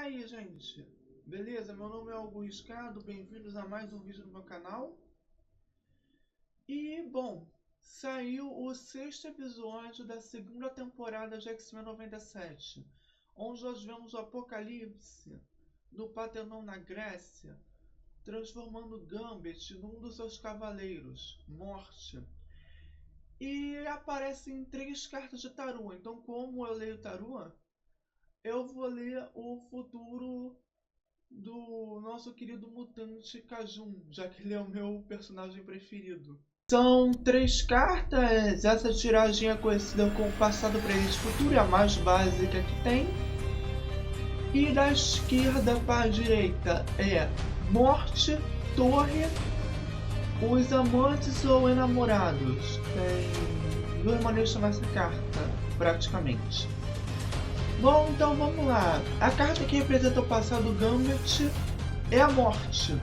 aí, gente? Beleza? Meu nome é Hugo Riscado, bem-vindos a mais um vídeo no meu canal. E, bom, saiu o sexto episódio da segunda temporada de X-Men 97, onde nós vemos o Apocalipse no Partenon na Grécia, transformando Gambit num dos seus cavaleiros, Morte. E aparecem 3 cartas de tarô, então como eu leio tarô, eu vou ler o futuro do nosso querido mutante Kajun, já que ele é o meu personagem preferido. São 3 cartas, essa tiragem é conhecida como Passado, Presente e Futuro, é a mais básica que tem. E da esquerda para a direita é Morte, Torre, os amantes ou enamorados. Tem 2 maneiras de chamar essa carta, praticamente. Bom, então vamos lá. A carta que representa o passado do Gambit é a morte.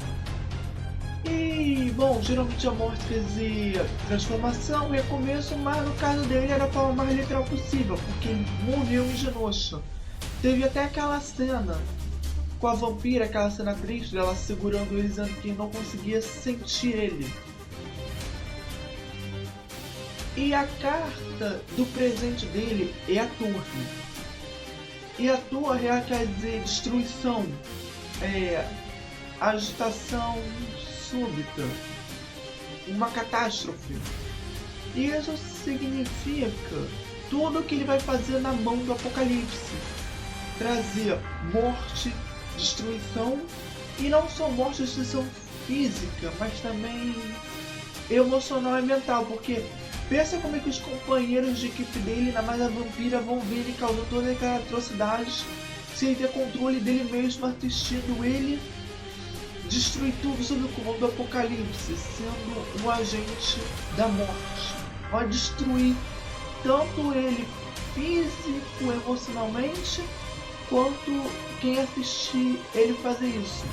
E, bom, geralmente a morte quer dizer transformação, recomeço, mas no caso dele era a forma mais literal possível, porque ele morreu em Genosha. Teve até aquela cena com a vampira, aquela cena triste dela segurando ele, dizendo que não conseguia sentir ele. E a carta do presente dele é a torre. E a torre quer dizer destruição, agitação súbita, uma catástrofe. E isso significa tudo que ele vai fazer na mão do Apocalipse. Trazer morte, destruição, e não só morte e destruição física, mas também emocional e mental, porque pensa como é que os companheiros de equipe dele, ainda mais a vampira, vão ver ele causando todas aquelas atrocidades sem ter controle dele mesmo, assistindo ele destruir tudo sob o comando do Apocalipse, sendo um agente da morte. Vai destruir tanto ele físico, emocionalmente, quanto quem assistir ele fazer isso.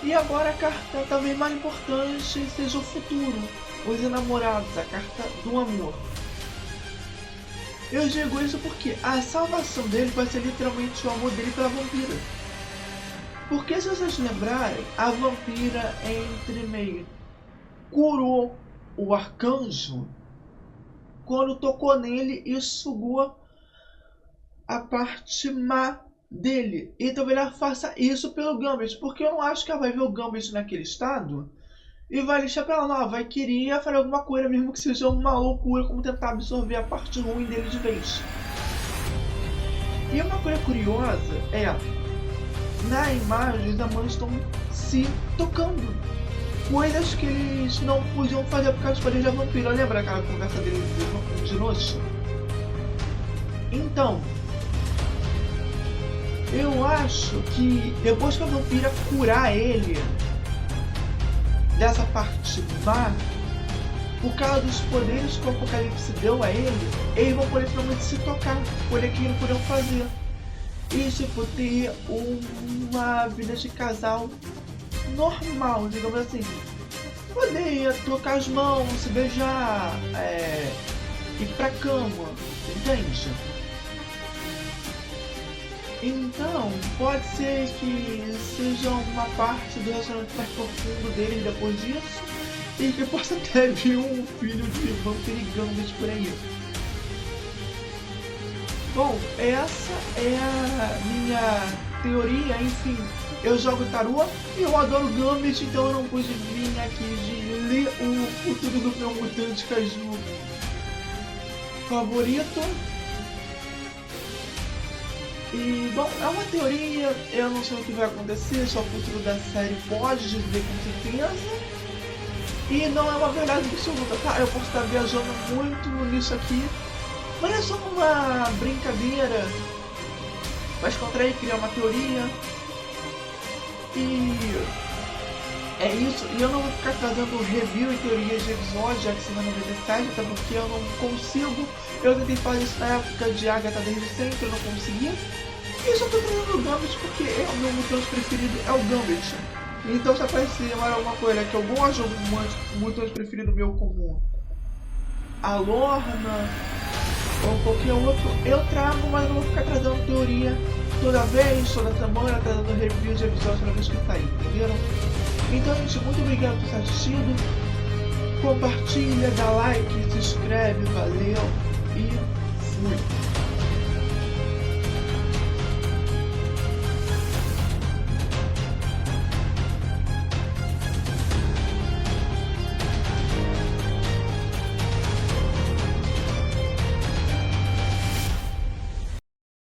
E agora a carta também mais importante seja o futuro. Os enamorados, a carta do amor. Eu digo isso porque a salvação dele vai ser literalmente o amor dele pela vampira. Porque se vocês lembrarem, a vampira entre meio curou o arcanjo quando tocou nele e sugou a parte má dele. E talvez ela faça isso pelo Gambit, porque eu não acho que ela vai ver o Gambit naquele estado e vai deixar pra ela, não, vai querer fazer alguma coisa, mesmo que seja uma loucura, como tentar absorver a parte ruim dele de vez. E uma coisa curiosa é, na imagem os amantes estão se tocando. Coisas que eles não podiam fazer por causa dos poderes da vampira. Lembra aquela conversa dele de noite? Então, eu acho que depois que a vampira curar ele dessa parte má, por causa dos poderes que o Apocalipse deu a ele, eles vão poder finalmente se tocar, poder que eles podiam fazer. E tipo, ter uma vida de casal normal, digamos assim. Poder tocar as mãos, se beijar, ir pra cama, entende? Então, pode ser que seja uma parte do relacionamento mais profundo dele depois disso, e que possa até vir um filho de vampiro e Gambit por aí. Bom, essa é a minha teoria, enfim. Eu jogo tarô e eu adoro Gambit, então eu não pude vir aqui de ler o futuro do meu mutante Kaju favorito. E, bom, é uma teoria, eu não sei o que vai acontecer, só o futuro da série pode dizer com certeza. E não é uma verdade absoluta, tá? Eu posso estar viajando muito nisso aqui, mas é só uma brincadeira pra descontrair, criar uma teoria. E é isso, e eu não vou ficar trazendo review e teorias de episódios de X-Men 97, até porque eu não consigo. Eu tentei fazer isso na época de Agatha desde sempre, eu não consegui. E só tô trazendo o Gambit porque é o meu mutante preferido, é o Gambit. Então se aparecer mais alguma coisa que algum jogo mutante preferido meu como a Lorna ou qualquer outro, eu trago, mas não vou ficar trazendo teoria toda vez, toda semana, tá dando review de episódio toda vez que sair, entenderam? Então, gente, muito obrigado por ter assistido. Compartilha, dá like, se inscreve, valeu e fui!